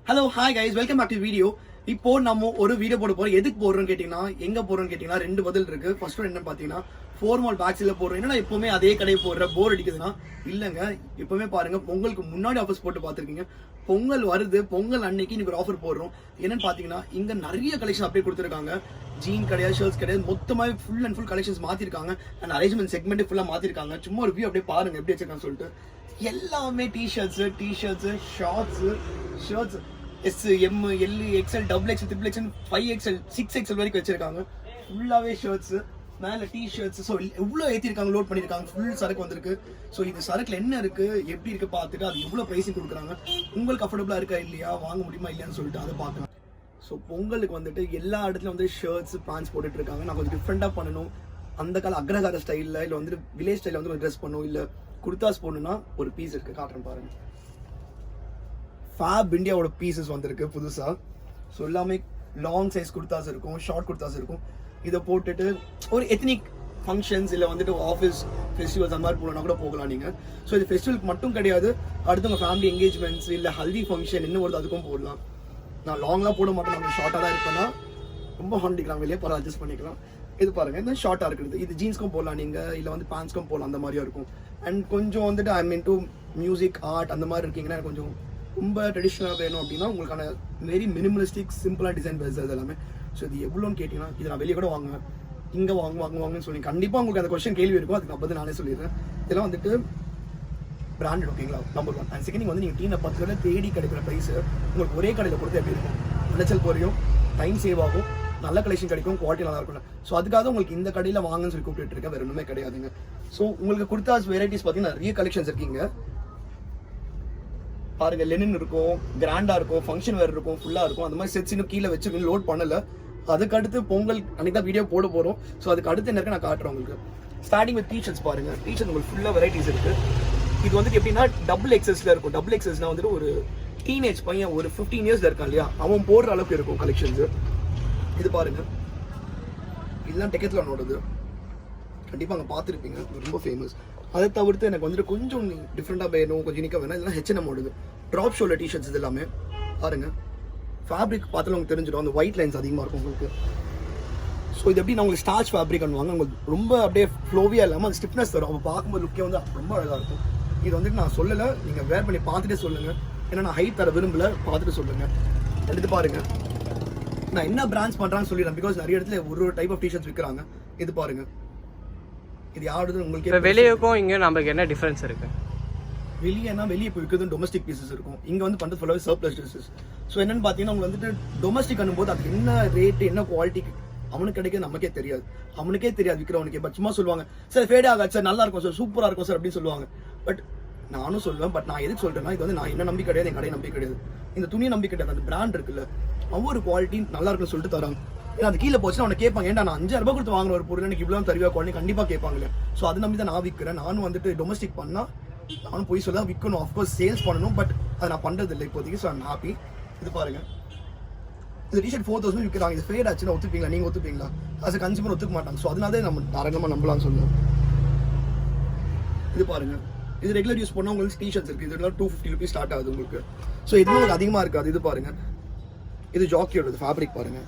Hello hi guys, welcome back to video. இப்போ நம்ம ஒரு வீடியோ போட போறோம். எதுக்கு போடுறோம்னு கேட்டீங்கன்னா, எங்க போறோம்னு கேட்டீங்கன்னா ரெண்டு பதில் இருக்கு. ஃபர்ஸ்ட் ஒன் என்ன பாத்தீங்கன்னா, 4 மால் பேக்ஸ்ல போடுறோம். என்னன்னா எப்பவுமே அதே கடையை போடுற போர் அடிக்குதுன்னா இல்லங்க. எப்பவுமே பாருங்க, பொங்கலுக்கு முன்னாடி ஆஃபர்ஸ் போட்டு பாத்துருக்கீங்க. பொங்கல் வருது, பொங்கல் அன்னைக்கு இன்னைக்கு ஒரு ஆஃபர் போடுறோம். என்னன்னு பாத்தீங்கன்னா, இங்க நிறைய கலெக்ஷன் அப்படியே கொடுத்துருக்காங்க. ஜீன் கிடையாது, ஷர்ட்ஸ் கிடையாது, மொத்தமாவே ஃபுல் அண்ட் ஃபுல் கலெக்ஷன்ஸ் மாத்திருக்காங்க. அண்ட் அரேஞ்ச்மெண்ட் செக்மெண்ட் ஃபுல்லா மாத்திருக்காங்க. சும்மா ஒரு வியூ அப்படியே பாருங்க எப்படி வச்சிருக்கான்னு சொல்லிட்டு. எல்லாமே t-shirts, shirts S, M, L, XL, double XL, triple XL, 5XL, 6XL வரைக்கும் வச்சிருக்காங்க. ஃபுல்லாவே ஷர்ட்ஸ், மேல டிஷர்ட்ஸ். ஸோ எவ்வளோ ஏற்றிருக்காங்க, லோட் பண்ணியிருக்காங்க. ஃபுல் சரக்கு வந்திருக்கு. ஸோ இந்த சரக்குல என்ன இருக்கு, எப்படி இருக்கு பார்த்துட்டு அது எவ்வளோ ப்ரைஸிங் கொடுக்குறாங்க, உங்களுக்கு அஃபோர்டபுளாக இருக்கா இல்லையா, வாங்க முடியுமா இல்லையான்னு சொல்லிட்டு அதை பார்க்கலாம். ஸோ பொங்கலுக்கு வந்துட்டு எல்லா இடத்துலையும் வந்து ஷர்ட்ஸ், பேண்ட்ஸ் போட்டுட்டு இருக்காங்க. நான் கொஞ்சம் டிஃப்ரெண்டாக பண்ணணும், அந்த கால அக்ரஹார ஸ்டைலில் இல்லை வந்து வில்லேஜ் ஸ்டைலில் வந்து ட்ரெஸ் பண்ணணும், இல்லை குர்தாஸ் போடணும்னா ஒரு பீஸ் இருக்கு, காட்டுறேன் பாருங்க. ஃபேப் இந்தியாவோட பீசஸ் வந்திருக்கு புதுசா. ஸோ எல்லாமே லாங் சைஸ் குர்தாஸ் இருக்கும், ஷார்ட் குர்தாஸ் இருக்கும். இதை போட்டுட்டு ஒரு எத்னிக் ஃபங்க்ஷன்ஸ் இல்லை வந்துட்டு ஆஃபீஸ் ஃபெஸ்டிவல்ஸ் அந்த மாதிரி போகணும்னா கூட போகலாம் நீங்கள். ஸோ இது ஃபெஸ்டிவலுக்கு மட்டும் கிடையாது, அடுத்து உங்கள் ஃபேமிலி என்கேஜ்மெண்ட்ஸ் இல்லை ஹல்தி ஃபங்க்ஷன் என்ன வருது அதுக்கும் போடலாம். நான் லாங்லாம் போட மாட்டேன், நான் ஷார்ட்டாக தான் இருப்பேன்னா. ரொம்ப ஹாண்டிக்கலாம், வெளியே பரவாயில்ல அட்ஜஸ்ட் பண்ணிக்கலாம். இது பாருங்க, இந்த ஷார்ட்டாக இருக்குது. இது ஜீன்ஸ்க்கும் போடலாம் நீங்கள், இல்லை வந்து பேண்ட்ஸ்க்கும் போடலாம், அந்த மாதிரியும் இருக்கும். அண்ட் கொஞ்சம் வந்துட்டு ஐ மீன் டு மியூசிக் ஆர்ட் அந்த மாதிரி இருக்கீங்கன்னா கொஞ்சம் ரொம்ப ட்ரெடிஷ்னலாக வேணும் அப்படின்னா உங்களுக்கான வெரி மினிமலிஸ்டிக் சிம்பிளாக டிசைன் பேஸ் அது எல்லாமே. ஸோ இது எவ்வளோன்னு கேட்டிங்கன்னா, இது நான் வெளியே கூட வாங்குவேன், இங்கே வாங்குவாங்கன்னு சொல்லி கண்டிப்பாக உங்களுக்கு அந்த கொஸ்டின் கேள்வி இருக்கும். அதுக்கு அப்போ நானே சொல்லிடுறேன். இதெல்லாம் வந்துட்டு பிராண்டட், ஓகேங்களா, நம்பர் 1. அண்ட் செகண்ட், வந்து நீங்கள் டீனை 10 கடை தேடி கிடைக்கிற ப்ரைஸ் உங்களுக்கு ஒரே கடையில் கொடுத்து எப்படி இருக்கும், விளைச்சல் குறையும், டைம் சேவ் ஆகும், நல்ல கலெக்ஷன் கிடைக்கும், குவாலிட்டி நல்லா இருக்கும். ஸோ அதுக்காக உங்களுக்கு இந்த கடையில் வாங்கன்னு சொல்லி கூப்பிட்டு இருக்கேன், வேறு ஒன்றுமே கிடையாதுங்க. ஸோ உங்களுக்கு கொடுத்தா வெரைட்டிஸ் பார்த்தீங்கன்னா நிறைய கலெக்ஷன்ஸ் இருக்கீங்க பாருங்க. லெனின் இருக்கும், கிராண்டா இருக்கும், ஃபங்க்ஷன் வேறு இருக்கும், ஃபுல்லாக இருக்கும். அந்த மாதிரி செட்ஸ் இன்னும் கீழே வச்சு லோட் பண்ணல. அதுக்கு அடுத்து பொங்கல் அன்னைக்கு தான் வீடியோ போட போகிறோம். ஸோ அதுக்கு அடுத்து என்ன இருக்கு நான் காட்டுறேன் உங்களுக்கு. ஸ்டார்டிங் வித் டீஷர்ட்ஸ் பாருங்க. டீஷர்ட் உங்களுக்கு ஃபுல்லாக வெரைட்டிஸ் இருக்கு. இது வந்துட்டு எப்படின்னா டபுள் எக்ஸஸ்ல இருக்கும். டபுள் எக்ஸஸ்னா வந்துட்டு ஒரு டீனேஜ் பையன் ஒரு 15 இயர்ஸ்ல இருக்கான் இல்லையா, அவன் போடுற அளவுக்கு இருக்கும் கலெக்ஷன்ஸ். இது பாருங்க, இதெல்லாம் டெக்கத்லானோடது, கண்டிப்பாக அங்கே பார்த்துருப்பீங்க, ரொம்ப ஃபேமஸ். அதை தவிர்த்து எனக்கு வந்துட்டு கொஞ்சம் டிஃப்ரெண்டாக வேணும், கொஞ்சம் யூனிக்காக வேணும், இதெல்லாம் H&M ஓடுது. ட்ராப் ஷோல்டர் டிஷர்ட்ஸ் இது எல்லாமே பாருங்க. ஃபேப்ரிக் பார்த்தாலும் உங்களுக்கு தெரிஞ்சிடும், அந்த ஒயிட் லைன்ஸ் அதிகமாக இருக்கும் உங்களுக்கு. ஸோ இது எப்படி நான் உங்களுக்கு ஸ்டார்ச் ஃபேப்ரிக் பண்ணுவாங்க, உங்களுக்கு ரொம்ப அப்படியே ஃப்ளோவியாக இல்லாமல் அந்த ஸ்டிஃப்னஸ் தரும். அவங்க பார்க்கும்போது லுக்கே வந்து ரொம்ப அழகாக இருக்கும். இது வந்துட்டு நான் சொல்லலை, நீங்கள் வேர் பண்ணி பார்த்துட்டே சொல்லுங்கள். ஏன்னா நான் ஹைட் தர விரும்பல, பார்த்துட்டு சொல்லுங்கள். எடுத்து பாருங்கள், நான் என்ன பிரான்ச் பண்ணுறான்னு சொல்லிடுறேன். பிகாஸ் நிறைய இடத்துல ஒரு டைப் ஆஃப் டிஷர்ட்ஸ் விற்கிறாங்க. இது பாருங்கள், இது யாருது உங்களுக்கு வெளியேக்கும் இங்கே நமக்கு என்ன டிஃபரன்ஸ் இருக்கு? வெளியே இப்போ விற்கிறது டொமஸ்டிக் பீசஸ் இருக்கும், இங்கே வந்து பண்ணுறது ஃபுல்லாகவே சர்ப்ளஸ் ட்ரெஸ்ஸஸ். ஸோ என்னன்னு பார்த்தீங்கன்னா உங்களுக்கு வந்துட்டு டொமஸ்டிக் அனும்போது அது என்ன ரேட்டு என்ன குவாலிட்டி அவனுக்கு கிடைக்கிறது நமக்கே தெரியாது விற்கிறவனுக்கே. பட் சும்மா சொல்லுவாங்க, சார் ஃபேட் ஆகாது சார், நல்லா இருக்கும் சார், சூப்பராக இருக்கும் சார் அப்படின்னு சொல்லுவாங்க. பட் நானும் சொல்லுவேன், பட் நான் எதுக்கு சொல்றேன்னா, இது வந்து நான் என்ன நம்பி கிடையாது, என் கடையை நம்பி கிடையாது, இந்த துணியை நம்பி கிடையாது. அந்த பிராண்ட் இருக்குல்ல, ஒவ்வொரு குவாலிட்டி நல்லா இருக்குன்னு சொல்லிட்டு தராங்க. ஏன்னா அது கீழே போச்சுன்னா அவனை கேட்பாங்க, ஏன்டா நான் 5000 ரூபாய் கொடுத்து வாங்குற ஒரு பொருள் எனக்கு இவ்வளோ தருவா குவாலிட்டி கண்டிப்பாக கேட்பாங்களே. ஸோ அதை நம்பி தான் நான் விற்கிறேன். நானும் வந்துட்டு டொமஸ்டிக் பண்ணால் நானும் போய் சொல்ல விற்கணும், ஆஃப்கோர்ஸ் சேல்ஸ் பண்ணணும். பட் அதை நான் பண்ணுறது இல்லை இப்போதைக்கு. So I'm happy. இது பாருங்க, இந்த டிஷர்ட் 4000 விற்கிறாங்க. இது ஃபேட் ஆச்சுன்னா ஒத்துப்பீங்களா, நீங்கள் ஒத்துப்பீங்களா? அது கன்சியூமர் ஒத்துக்க மாட்டாங்க. ஸோ அதனால தான் நம்ம தாராளமாக நம்பலாம்னு சொல்லுவோம். இது பாருங்க, இது ரெகுலர் யூஸ் பண்ணால் உங்களுக்கு டிஷர்ட்ஸ் இருக்குது. இதெல்லாம் 250 rupees ஸ்டார்ட் ஆகுது உங்களுக்கு. ஸோ இதுவும் உங்களுக்கு அதிகமாக இருக்காது. இது பாருங்க, இது ஜாக்கியோட ஃபேப்ரிக் பாருங்க,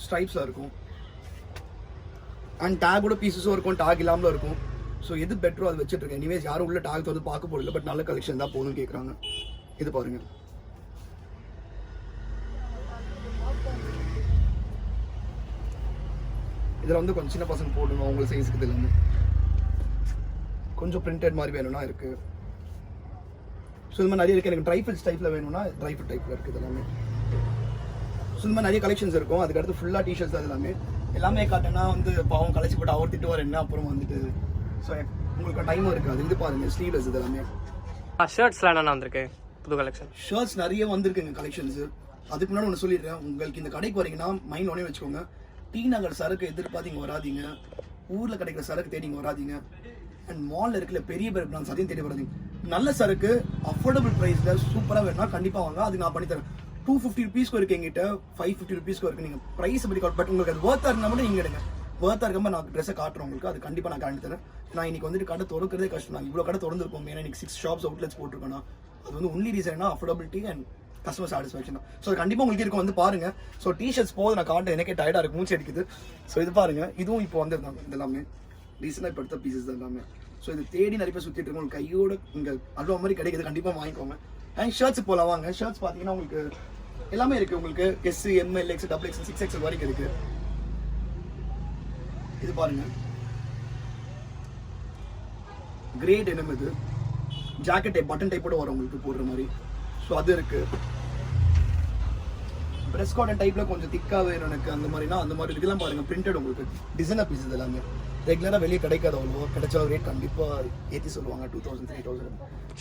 ஸ்ட்ரைப்ஸாக இருக்கும். அண்ட் டேக்கோட பீசஸும் இருக்கும், டேக் இல்லாமலும் இருக்கும். ஸோ எது பெட்டரோ அது வச்சுட்டு இருக்கேன். எனிவேஸ் யாரும் உள்ள டேக் வந்து பார்க்க போடல, பட் நல்ல கலெக்ஷன் தான் போகணும்னு கேட்குறாங்க. இது பாருங்க, இதில் வந்து கொஞ்சம் சின்ன பசங்க போடணும், அவங்களுக்கு சைஸுக்கு இது எல்லாமே. கொஞ்சம் பிரிண்டட் மாதிரி வேணும்னா இருக்கு. ஸோ இது மாதிரி நிறைய இருக்குது. எனக்கு ட்ரைஃபிட் டைப்பில் வேணும்னா ட்ரைஃபிட் டைப்பில் இருக்குது எல்லாமே. ஸோ இந்த மாதிரி நிறைய கலெக்ஷன்ஸ் இருக்கும். அதுக்கடுத்து ஃபுல்லாக டிஷர்ட்ஸ் அது எல்லாமே காட்டினா வந்து பாவம் கலைச்சி போட்டு அவர் திட்டுவார் என்ன, அப்புறம் வந்துட்டு ஸோ உங்களுக்கு டைமும் இருக்காது. இது பாருங்க, ஸ்லீவ்லெஸ் இது எல்லாமே. ஷர்ட்ஸ்லாம் என்னென்ன வந்திருக்கு புது கலெக்ஷன்? ஷர்ட்ஸ் நிறைய வந்திருக்குங்க கலெக்ஷன்ஸ். அதுக்கு முன்னாடி ஒன்று சொல்லிடுறேன், உங்களுக்கு இந்த கடைக்கு வரீங்கன்னா மைண்ட் ஒன்னே வச்சுக்கோங்க, டி நகர் சரக்கு எதிர்பார்த்து இங்கே வராதிங்க, ஊரில் கிடைக்கிற சரக்கு தேடி இங்கே வராதிங்க. அண்ட் மாலில் இருக்கிற பெரிய பிராண்ட்ஸ் அதையும் தேடி வராதிங்க. நல்ல சரக்கு அஃபோர்டபுள் ப்ரைஸில் சூப்பராக வேணும்னா கண்டிப்பாக வாங்க, அது நான் பண்ணித்தரேன். 250 rupeesக்கு இருக்கு எங்கிட்ட, 550 rupeesக்கு இருக்கு. நீங்கள் ப்ரைஸ் பற்றி பட் உங்களுக்கு அது ஒர்த்தாக இருந்தால் மட்டும் நீங்கள் எடுங்க. ஒர்த்தாக இருக்காமல் நான் ட்ரெஸ்ஸை காட்டுறேன் உங்களுக்கு, அது கண்டிப்பாக நான் காட்டி தரேன். நான் இன்னைக்கு வந்துட்டு கடை திறக்கிறதே கஷ்டம். நான் இவ்வளோ கடை திறந்துருப்போம். ஏன்னா இன்னைக்கு 6 shops அவுட்லெட்ஸ் போட்டிருக்கேன்னா அது வந்து ஒன்லி ரீசன் என்ன அஃபோர்டபிலிட்டி அண்ட் கஸ்டமர் சாட்டிஸ்ஃபேக்ஷன் தான். ஸோ கண்டிப்பாக உங்களுக்கு இருக்கும் வந்து பாருங்க. ஸோ டிஷர்ட்ஸ் போது நான் காட்ட எனக்கே டயர்டாக இருக்கு, மூச்சு அடிக்குது. ஸோ இது பாருங்க, இதுவும் இப்போ வந்திருந்தாங்க. இது எல்லாமே ரீசெண்டாக இப்போ எடுத்த பீசஸ் தான் எல்லாமே. ஸோ இது தேடி நிறைய பேர் சுற்றிட்டு இருக்கோம். உங்களுக்கு கையோட இங்கே அல்வா மாதிரி கிடைக்குது, கண்டிப்பாக வாங்கிக்கோங்க. அண்ட் ஷர்ட்ஸ் போகலாம் வாங்க. ஷர்ட்ஸ் பார்த்தீங்கன்னா உங்களுக்கு எல்லாமே இருக்குது. உங்களுக்கு S, M, L, X, double X, 6XL வரைக்கும் இருக்குது. இது பாருங்க, கிரேட் என்ன இது ஜாக்கெட் டைப், பட்டன் டைப்போட வரும் உங்களுக்கு போடுற மாதிரி. ஸோ அது இருக்கு. ப்ரெஸ் காட்டன் டைப்ல கொஞ்சம் திக்கா வேணும் எனக்கு அந்த மாதிரினா அந்த மாதிரி இதெல்லாம் பாருங்க. பிரிண்டட் உங்களுக்கு டிசைனர் பீஸஸ் எல்லாமே ரெகுலராக வெளியே கிடைக்காது. அவ்வளோ கிடைச்ச ரேட் கண்டிப்பாக ஏற்றி சொல்லுவாங்க 2000 3000.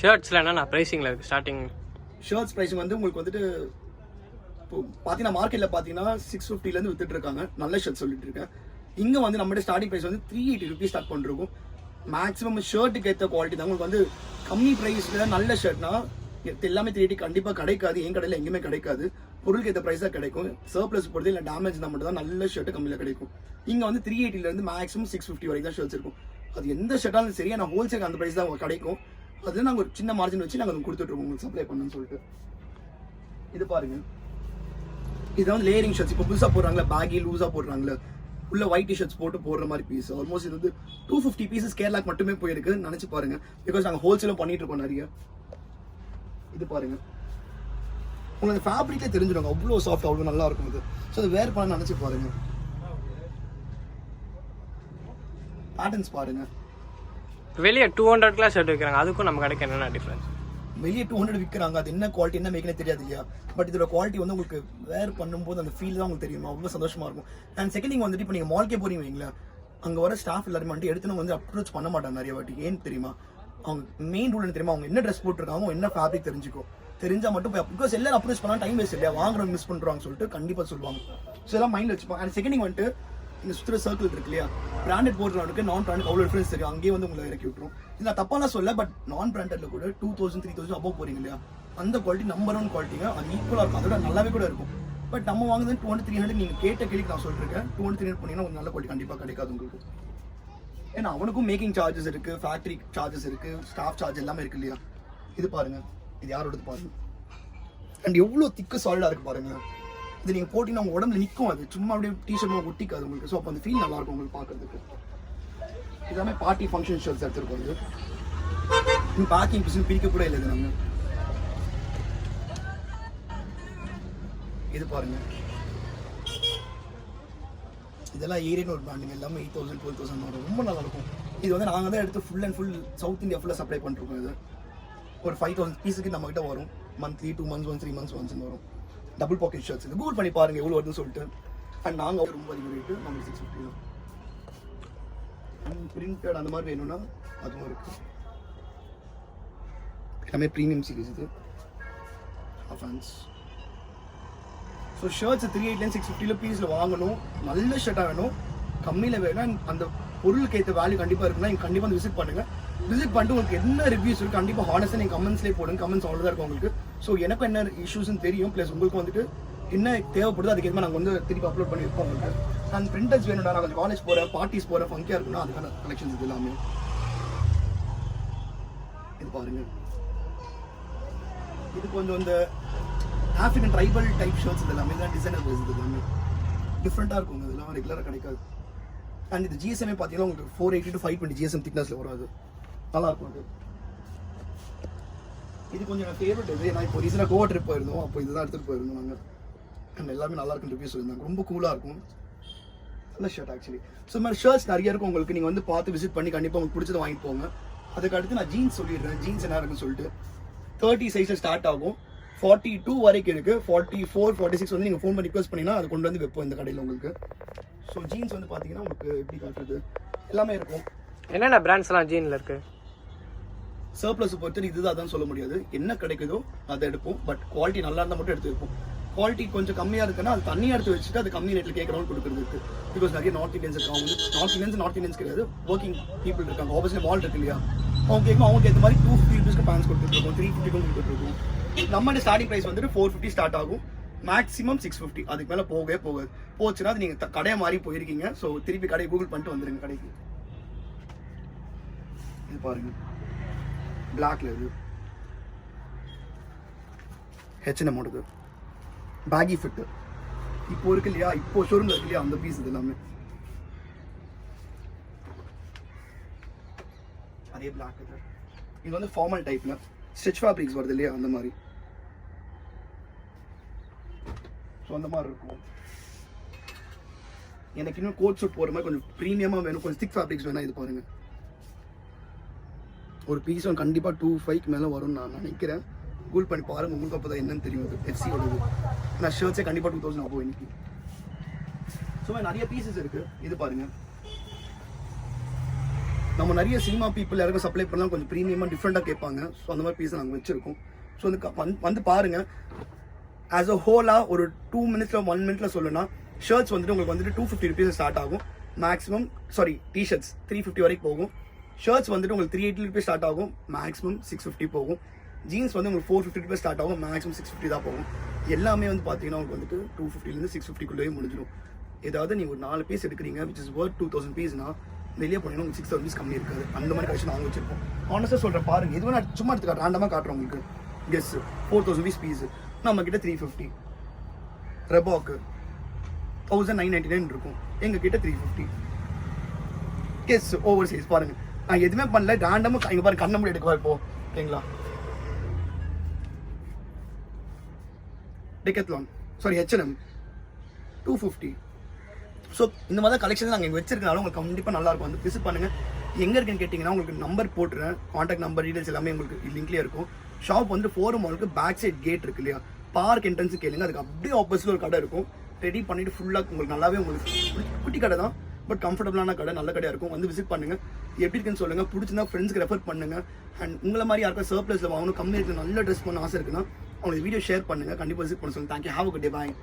ஷர்ட்ஸில் என்ன ப்ரைஸிங்கில் இருக்குது ஸ்டார்டிங்? ஷர்ட்ஸ் ப்ரைஸிங் வந்து உங்களுக்கு வந்துட்டு இப்போ பார்த்தீங்கன்னா மார்க்கெட்டில் பார்த்தீங்கன்னா 650 வித்துட்டு இருக்காங்க. நல்ல ஷர்ட் சொல்லிட்டு இருக்கேன். இங்கே வந்து நம்மகிட்ட ஸ்டார்டிங் ப்ரைஸ் வந்து 380 rupees ஸ்டார்ட் பண்ணிருக்கும். மேக்ஸிமம் ஷர்ட்டுக்கு ஏற்ற குவாலிட்டி தான். உங்களுக்கு வந்து கம்மி ப்ரைஸில் நல்ல ஷர்ட்னா எல்லாமே 380 கண்டிப்பாக கிடைக்காது. என் கடையில் எங்கேயுமே கிடைக்காது. பொருளுக்கு ஏற்ற ப்ரைஸ் தான் கிடைக்கும். சர்ப்ளஸ் பொறுத்து இல்லை டேமேஜ் தான் மட்டும் தான் நல்ல ஷர்ட்டு கம்மியில் கிடைக்கும். இங்கே வந்து 380 மேக்ஸிமம் 650 வரைக்கும் தான் ஷர்ட்ஸ் இருக்கும். அது எந்த ஷர்ட்டாலும் சரி, நான் ஹோல்சேல் அந்த ப்ரைஸ் தான் கிடைக்கும். அது நாங்கள் ஒரு சின்ன மார்ஜின் வச்சு நாங்கள் கொடுத்துட்ருக்கோம் உங்களுக்கு சப்ளை பண்ணணும்னு சொல்லிட்டு. இது பாருங்க, இது வந்து லேயரிங் ஷர்ட்ஸ். இப்போ புதுசாக போடுறாங்களா, பேகி லூஸாக போடுறாங்களே, உள்ள ஒயிட் டிஷர்ட்ஸ் போட்டு போடுற மாதிரி பீஸ். ஆல்மோஸ்ட் இது வந்து 250 பீசஸ் கேரளாக்கு மட்டுமே போயிருக்கு. நினச்சி பாருங்க, பிகாஸ் நாங்கள் ஹோல்சேலும் பண்ணிட்டு இருக்கோம் நிறைய. இது பாருங்க, உங்களுக்கு ஃபேப்ரிக்கே தெரிஞ்சிடும் அவ்வளோ சாஃப்ட், அவ்வளோ நல்லா இருக்கும் இது. ஸோ அது வேர் பண்ண நினச்சி பாருங்க. பேட்டர்ன்ஸ் பாருங்க. வெளியே 200 ஷர்ட் விற்கிறாங்க, அதுக்கும் நம்ம கடைக்கு என்னென்ன டிஃப்ரென்ஸ்? வெளியே 200 விற்கிறாங்க, அது என்ன குவாலிட்டி என்ன மேக்கினே தெரியாது இல்லையா. பட் இதோட குவாலிட்டி வந்து உங்களுக்கு வேர் பண்ணும்போது அந்த ஃபீல் தான் உங்களுக்கு தெரியும். அவ்வளோ சந்தோஷமா இருக்கும். அண்ட் செகண்ட் திங் வந்துட்டு இப்போ நீங்கள் மால்க்கே போறீங்க வைங்களேன், அங்கே வர ஸ்டாஃப் எல்லாருமே வந்துட்டு எடுத்து வந்து அப்ரோச் பண்ண மாட்டாங்க நிறைய வாட்டி. ஏன்னு தெரியுமா? அவங்க மெயின் ரூல் என்ன தெரியுமா? அவங்க என்ன ட்ரெஸ் போட்டுருக்காங்க, என்ன ஃபேப்ரிக் தெரிஞ்சுக்கும். தெரிஞ்சா மட்டும் பிகாஸ் எல்லாரும் அப்ரோச் பண்ணா டைம் வேஸ்ட் இல்லையா, வாங்குறவங்க மிஸ் பண்றாங்க சொல்லிட்டு கண்டிப்பா சொல்லுவாங்க. ஸோ எல்லாம் மைண்ட் வச்சுப்பாங்க. அண்ட் செகண்ட் திங் வந்துட்டு இந்த சுற்றுற சர்க்கிள் இருக்கு இல்லையா, பிராண்டட் போர்ட்ல நான் பிராண்டட் அவ்வளோ டிஃபரன்ஸ் இருக்கு. அங்கேயே வந்து உங்களை இறக்கி விட்டுரும். இது நான் தப்பாலாம் சொல்ல, பட் நான் பிராண்டட்ல கூட 2000 3000 அபோவ் போறீங்க இல்லையா, அந்த குவாலிட்டி நம்பர் 1 குவாலிட்டிங்க. அது ஈக்குவலா இருக்கும், அதோட நல்லாவே கூட இருக்கும். பட் நம்ம வாங்குறது 200 300 நீங்க கேட்ட கேள்விக்கு நான் சொல்லிருக்கேன். 200 300 போனீங்கன்னா ஒரு நல்ல குவாலிட்டி கண்டிப்பா கிடைக்காது உங்களுக்கு. ஏன்னா அவனுக்கும் மேக்கிங் சார்ஜஸ் இருக்கு, ஃபேக்டரி சார்ஜஸ் இருக்கு, ஸ்டாஃப் சார்ஜ் எல்லாமே இருக்கு இல்லையா. இது பாருங்க, இது யாரோடது பாருங்க. அண்ட் எவ்வளோ திக்கு சாலிடா இருக்கு பாருங்க. இது நீங்க போட்டீங்கன்னா உங்க உடம்புல நிற்கும். அது சும்மா அப்படியே டிஷர்ட் ஒட்டிக்காது உங்களுக்கு. ஸோ அப்போ அந்த ஃபீல் நல்லா இருக்கும் உங்களுக்கு பார்க்கறதுக்கு. எல்லாமே பார்ட்டி ஃபங்க்ஷன் ஷர்ட்ஸ் எடுத்துருக்கோம். இது பேக்கிங் பீஸ் பிரிக்க கூட இல்லை. இது நாங்கள் இது பாருங்க, இதெல்லாம் ஏரியன் ஒரு பிராண்டிங். எல்லாமே 8000 12,000 வரும். ரொம்ப நல்லா இருக்கும். இது வந்து நாங்கள் தான் எடுத்து full and full south India ஃபுல்லாக சப்ளை பண்ணிருக்கோம். இது ஒரு 5000 பீஸுக்கு நம்ம கிட்ட வரும். Monthly 2 months once 3 months once வரும். Double pocket shirts. இது கூகுள் பண்ணி பாருங்க எவ்வளோ வருதுன்னு சொல்லிட்டு. அண்ட் நாங்கள் ரொம்ப அதிக ரேட்டு நம்ம 650 தான். பிரிண்டட் அந்த மாதிரி வேணும்னா அதுவும் இருக்கு. எல்லாமே ப்ரீமியம் சீரிஸ் இது. ஃபேன்ஸ். ஸோ ஷர்ட்ஸ் 380 650 பீஸில் வாங்கணும். நல்ல ஷர்ட்டாக வேணும், கம்மியில் வேணும். அந்த பொருளுக்கு ஏற்ற வேல்யூ கண்டிப்பாக இருக்குன்னா நீங்கள் கண்டிப்பாக வந்து விசிட் பண்ணுங்கள். விசிட் பண்ணிட்டு உங்களுக்கு என்ன ரிவ்யூஸ் இருக்குது கண்டிப்பாக ஹானஸ்ட்டாக நீங்கள் கமெண்ட்ஸ்லேயே போடுங்க. கமெண்ட்ஸ் அவ்வளோ தான் இருக்கும் உங்களுக்கு. ஸோ எனக்கும் என்ன இஷ்யூஸ்ன்னு தெரியும். ப்ளஸ் உங்களுக்கு வந்துட்டு என்ன தேவைப்படுதோ அதுக்கேற்ற நாங்கள் வந்து திருப்பி அப்லோட் பண்ணி வைப்போம் உங்களுக்கு. நான் பிரிண்டர்ஸ் வேணும்னா நான் கொஞ்சம் காலேஜ் போகிறேன், பார்ட்டிஸ் போகிறேன், ஃபங்கியாக இருக்குன்னா அதுக்கான கலெக்ஷன்ஸ் இது எல்லாமே. இது பாருங்க, இது கொஞ்சம் இந்த ஆஃப்ரிக்கன் ட்ரைபல் டைப் ஷர்ட்ஸ் இது எல்லாமே தான் டிசைனர் பேஸ். இது எல்லாமே டிஃப்ரெண்ட்டாக இருக்கும். இதெல்லாம் ரெகுலராக கிடைக்காது. அண்ட் இது ஜிஎஸ்எம்ஏ பார்த்தீங்கன்னா உங்களுக்கு 480 to 520 ஜிஎஸ்எம் திக்னஸில் வரும். அது நல்லா இருக்கும். இது கொஞ்சம் எனக்கு ஃபேவரட். இது நான் இப்போ ரீசெண்டாக கோவா ட்ரிப் போயிருந்தோம். அப்போ இதுதான் எடுத்துகிட்டு போயிருந்தோம் நாங்கள். அண்ட் எல்லாமே நல்லா இருக்கும் ரிவ்யூஸ் சொல்லியிருந்தாங்க. ரொம்ப கூலாக இருக்கும். நல்ல ஷர்ட் ஆக்சுவலி. ஸோ இந்த மாதிரி ஷர்ட்ஸ் நிறைய இருக்கும் உங்களுக்கு. நீங்கள் வந்து பார்த்து விசிட் பண்ணி கண்டிப்பாக உங்களுக்கு பிடிச்சதை வாங்கிட்டு போங்க. அதுக்கு அடுத்து நான் ஜீன்ஸ் சொல்லிடுறேன். ஜீன்ஸ் என்ன இருக்குன்னு சொல்லிட்டு 30 சைஸில் ஸ்டார்ட் ஆகும். 42 வரைக்கும் இருக்குது. 44 46 வந்து நீங்கள் ஃபோன் பண்ணி ரிக்வஸ்ட் பண்ணிங்கன்னா அது கொண்டு வந்து வைப்போம் இந்த கடையில் உங்களுக்கு. ஸோ ஜீன்ஸ் வந்து பார்த்தீங்கன்னா உங்களுக்கு எப்படி காட்டுறது எல்லாமே இருக்கும். என்னென்ன பிராண்ட்ஸ்லாம் ஜீனில் இருக்குது? சர்ப்ளஸ் பொறுத்து இதுதான் தான் சொல்ல முடியாது. என்ன கிடைக்குதோ அதை எடுப்போம். பட் குவாலிட்டி நல்லா இருந்தால் மட்டும் எடுத்து வைப்போம். குவாலிட்டி கொஞ்சம் கம்மியாக இருக்குன்னா அது தனியாக எடுத்து வச்சுட்டு அது கம்மி ரேட்டில் கேட்குறவங்க கொடுக்குறதுக்கு. பிகாஸ் நிறைய நார்த் இந்தியன்ஸ் இருக்காங்க. வந்து நார்த் இந்தியன்ஸ் கிடையாது, ஒர்க்கிங் பீப்புள் இருக்காங்க. ஆப்போசிட் மால் இருக்கு இல்லையா, அவங்க கேட்கும். அவங்களுக்கு ஏற்ற மாதிரி 250 rupeesக்கு பேண்ட்ஸ் கொடுத்துருக்கோம், 350 கொடுத்துருக்கோம். நம்ம ஸ்டார்டிங் ப்ரைஸ் வந்துட்டு 450 ஸ்டார்ட் ஆகும். மேக்ஸிமம் 650. அதுக்கு மேலே போகவே போகாது. போச்சுன்னா அது நீங்கள் கடையை மாறி போயிருக்கீங்க. ஸோ திருப்பி கடையை கூகுள் பண்ணிட்டு வந்துடுங்க கடைக்கு. இது பாருங்க, பிளாக்ல இது H&M ஓடுது பேகி ஃபிட்டு இப்போ இருக்கு இல்லையா, இப்போ ஷோரூம்ல இருக்கு இல்லையா அந்த பீஸ் இது எல்லாமே. அதே பிளாக் இது. இது வந்து ஃபார்மல் டைப்ல ஸ்டிச் ஃபேப்ரிக்ஸ் வருது இல்லையா அந்த மாதிரி. ஸோ அந்த மாதிரி இருக்கும். எனக்கு இன்னும் கோட் சூட் போகிற மாதிரி கொஞ்சம் ப்ரீமியமாக வேணும், கொஞ்சம் திக் ஃபேப்ரிக்ஸ் வேணா இது பாருங்க. ஒரு பீஸ் வந்து கண்டிப்பாக 2,500 மேலே வரும்னு நான் நினைக்கிறேன். கூல் பண்ணி பாருங்க, உங்களுக்கு அப்போ தான் என்னன்னு தெரியும். அது FC வருது. நான் ஷர்ட்ஸே கண்டிப்பாக 2000 ஆகும் இன்னைக்கு. ஸோ நிறைய பீசஸ் இருக்கு. இது பாருங்க, நம்ம நிறைய சினிமா பீப்புள் யாருக்கும் சப்ளை பண்ணலாம், கொஞ்சம் ப்ரீமியமாக டிஃப்ரெண்ட்டாக கேட்பாங்க. ஸோ அந்த மாதிரி பீஸ் நாங்கள் வச்சிருக்கோம். ஸோ வந்து பாருங்க. ஆஸ் அ ஹோலாக ஒரு 2 மினிட்ஸ்ல 1 மினிட்ல சொல்லணும்னா ஷர்ட்ஸ் வந்துட்டு உங்களுக்கு வந்துட்டு 250 ருபீஸ் ஸ்டார்ட் ஆகும் மேக்ஸிமம். சாரி, டிஷர்ட்ஸ் 350 வரைக்கும் போகும். ஷர்ட்ஸ் வந்துட்டு உங்களுக்கு 380 ருபீஸ் ஸ்டார்ட் ஆகும், மேக்ஸிமம் 650 போகும். ஜீன்ஸ் வந்து உங்களுக்கு 450 ருபீஸ் ஸ்டார்ட் ஆகும், மேக்ஸிமம் 650 தான் போகும். எல்லாமே வந்து பார்த்தீங்கன்னா உங்களுக்கு வந்துட்டு 250லேருந்து 650குள்ளேயே முடிஞ்சிடும். ஏதாவது நீங்கள் ஒரு 4 பீஸ் எடுக்கிறீங்க விச் இஸ் ஒர்த் 2000 பீஸ்னா வெளியே போனீங்கன்னா உங்களுக்கு 6000 பீஸ் கம்மி இருக்காது. அந்த மாதிரி கலெக்ஷன் நாங்கள் வச்சிருப்போம். ஆனஸ்ட்டாக சொல்கிறேன் பாருங்க, இதுவே நான் சும்மா எடுத்துக்க ரேண்டமாக காட்டுறேன் உங்களுக்கு. கெஸ் 4000 பீஸ் பீஸ் நம்ம கிட்ட 350. ரெபாக்கு 1999 இருக்கும், எங்க கிட்ட 350. கெஸ் ஓவர் சைஸ் பாருங்க. நான் எதுவுமே பண்ணல, ரேண்டமாக இங்கே பாருங்க, கண்ண மூடி எடுக்கவா இப்போ ஓகேங்களா. Decathlon sorry H&M 250. ஸோ இந்த மாதிரி தான் கலெக்ஷன் நாங்கள் இங்கே வச்சிருக்கனால உங்களுக்கு கண்டிப்பாக நல்லா இருக்கும். வந்து விசிட் பண்ணுங்க. எங்கே இருக்குன்னு கேட்டிங்கன்னா உங்களுக்கு நம்பர் போட்டுறேன், கான்டாக்ட் நம்பர் டீடைல்ஸ் எல்லாமே உங்களுக்கு லிங்க்லேயே இருக்கும். ஷாப் வந்து ஃபோரம் மாலுக்கு பேக் சைட் கேட் இருக்கு இல்லையா, பார்க் என்ட்ரன்ஸ் கேளுங்க, அதுக்கு அப்படியே ஆப்போசிட்ல ஒரு கடை இருக்கும். ரெடி பண்ணிட்டு ஃபுல்லாக உங்களுக்கு நல்லாவே உங்களுக்கு குட்டி கடை தான், பட் கம்ஃபர்டபுளான கடை, நல்ல கடையாக இருக்கும். வந்து விசிட் பண்ணுங்க, எப்படி இருக்குன்னு சொல்லுங்க. பிடிச்சிருந்தா ஃப்ரெண்ட்ஸ்க்கு ரெஃபர் பண்ணுங்க. அண்ட் உங்களை மாதிரி யாருக்கும் சர்ப்ளஸில் வாங்கணும், கம்மி ரேட்டில் நல்ல ட்ரெஸ் பண்ண ஆசை இருக்குன்னா அவங்களுக்கு வீடியோ ஷேர் பண்ணுங்க. கண்டிப்பாக விசிட் பண்ண சொல்லுங்க. Thank you, have a good day, bye.